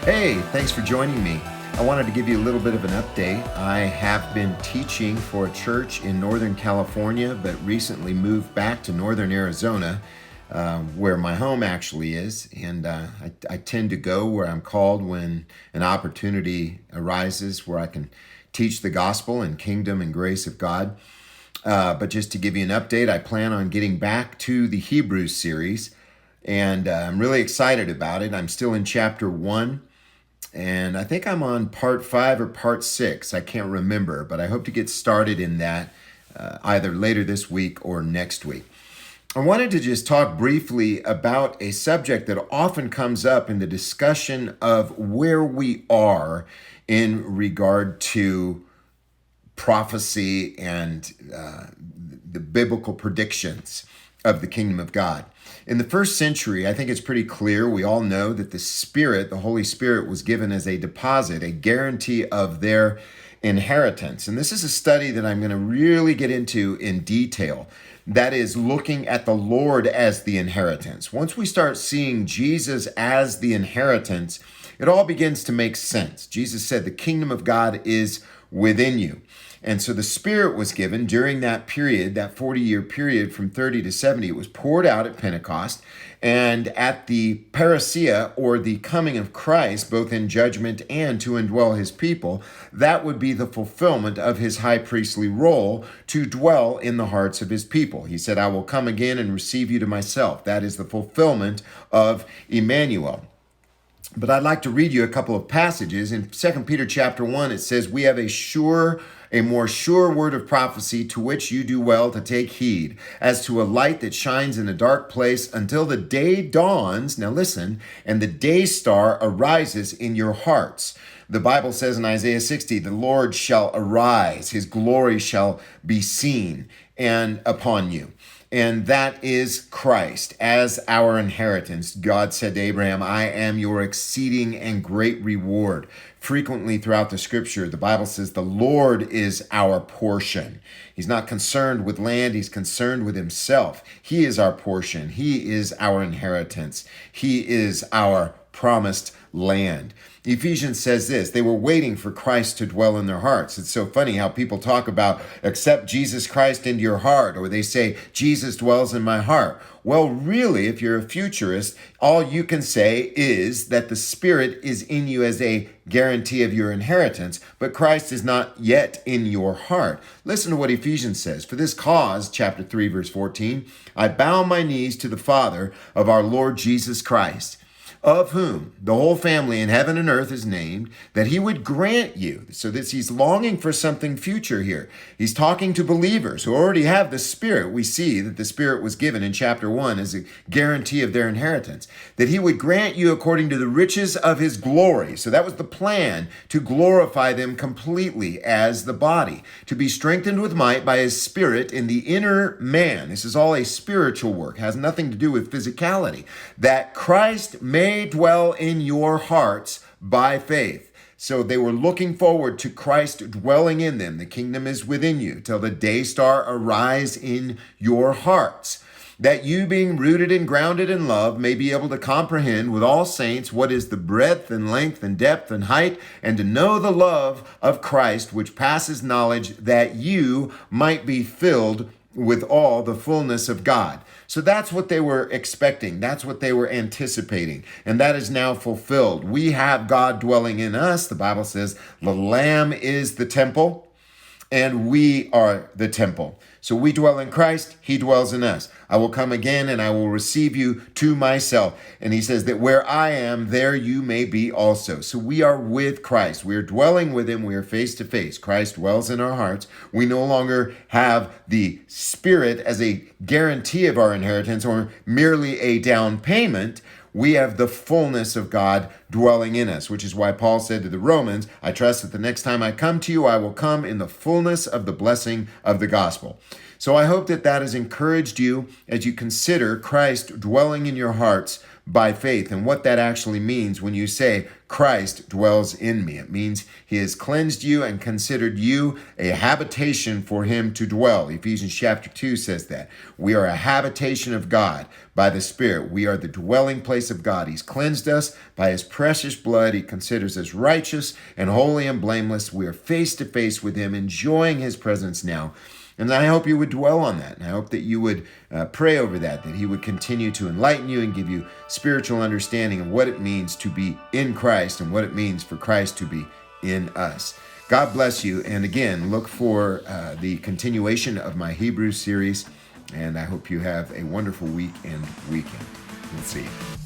Hey, thanks for joining me. I wanted to give you a little bit of an update. I have been teaching for a church in Northern California, but recently moved back to Northern Arizona, where my home actually is. And I tend to go where I'm called when an opportunity arises where I can teach the gospel and kingdom and grace of God. But just to give you an update, I plan on getting back to the Hebrews series, and I'm really excited about it. I'm still in chapter 1. And I think I'm on part 5 or part 6. I can't remember, but I hope to get started in that either later this week or next week. I wanted to just talk briefly about a subject that often comes up in the discussion of where we are in regard to prophecy and the biblical predictions of the kingdom of God. In the first century, I think it's pretty clear, we all know that the Spirit, the Holy Spirit, was given as a deposit, a guarantee of their inheritance. And this is a study that I'm going to really get into in detail. That is looking at the Lord as the inheritance. Once we start seeing Jesus as the inheritance, it all begins to make sense. Jesus said, the kingdom of God is within you. And so the Spirit was given during that period, that 40-year period from 30 to 70. It was poured out at Pentecost. And at the parousia, or the coming of Christ, both in judgment and to indwell his people, that would be the fulfillment of his high priestly role to dwell in the hearts of his people. He said, I will come again and receive you to myself. That is the fulfillment of Immanuel. But I'd like to read you a couple of passages. In 2 Peter chapter 1, it says, we have a more sure word of prophecy, to which you do well to take heed, as to a light that shines in a dark place until the day dawns, now listen, and the day star arises in your hearts. The Bible says in Isaiah 60, the Lord shall arise, his glory shall be seen and upon you. And that is Christ as our inheritance. God said to Abraham, I am your exceeding and great reward. Frequently throughout the scripture, the Bible says the Lord is our portion. He's not concerned with land. He's concerned with himself. He is our portion. He is our inheritance. He is our promised land. Ephesians says this, they were waiting for Christ to dwell in their hearts. It's so funny how people talk about accept Jesus Christ into your heart, or they say Jesus dwells in my heart. Well, really, if you're a futurist, all you can say is that the Spirit is in you as a guarantee of your inheritance, but Christ is not yet in your heart. Listen to what Ephesians says. For this cause, chapter 3, verse 14, I bow my knees to the Father of our Lord Jesus Christ, of whom the whole family in heaven and earth is named, that he would grant you. So this, he's longing for something future here. He's talking to believers who already have the Spirit. We see that the Spirit was given in chapter 1 as a guarantee of their inheritance, that he would grant you according to the riches of his glory. So that was the plan, to glorify them completely as the body, to be strengthened with might by his Spirit in the inner man. This is all a spiritual work, has nothing to do with physicality, that Christ may dwell in your hearts by faith. So they were looking forward to Christ dwelling in them. The kingdom is within you till the day star arise in your hearts, that you, being rooted and grounded in love, may be able to comprehend with all saints what is the breadth and length and depth and height, and to know the love of Christ, which passes knowledge, that you might be filled with all the fullness of God. So that's what they were expecting. That's what they were anticipating. And that is now fulfilled. We have God dwelling in us. The Bible says the Lamb is the temple, and we are the temple. So we dwell in Christ, he dwells in us. I will come again and I will receive you to myself. And he says that where I am, there you may be also. So we are with Christ. We are dwelling with him. We are face to face. Christ dwells in our hearts. We no longer have the Spirit as a guarantee of our inheritance or merely a down payment. We have the fullness of God dwelling in us, which is why Paul said to the Romans, I trust that the next time I come to you, I will come in the fullness of the blessing of the gospel. So I hope that that has encouraged you as you consider Christ dwelling in your hearts by faith. And what that actually means when you say Christ dwells in me, it means he has cleansed you and considered you a habitation for him to dwell. Ephesians chapter 2 says that. We are a habitation of God by the Spirit. We are the dwelling place of God. He's cleansed us by his precious blood. He considers us righteous and holy and blameless. We are face to face with him, enjoying his presence now. And I hope you would dwell on that. And I hope that you would pray over that he would continue to enlighten you and give you spiritual understanding of what it means to be in Christ and what it means for Christ to be in us. God bless you. And again, look for the continuation of my Hebrews series. And I hope you have a wonderful week and weekend. We'll see you.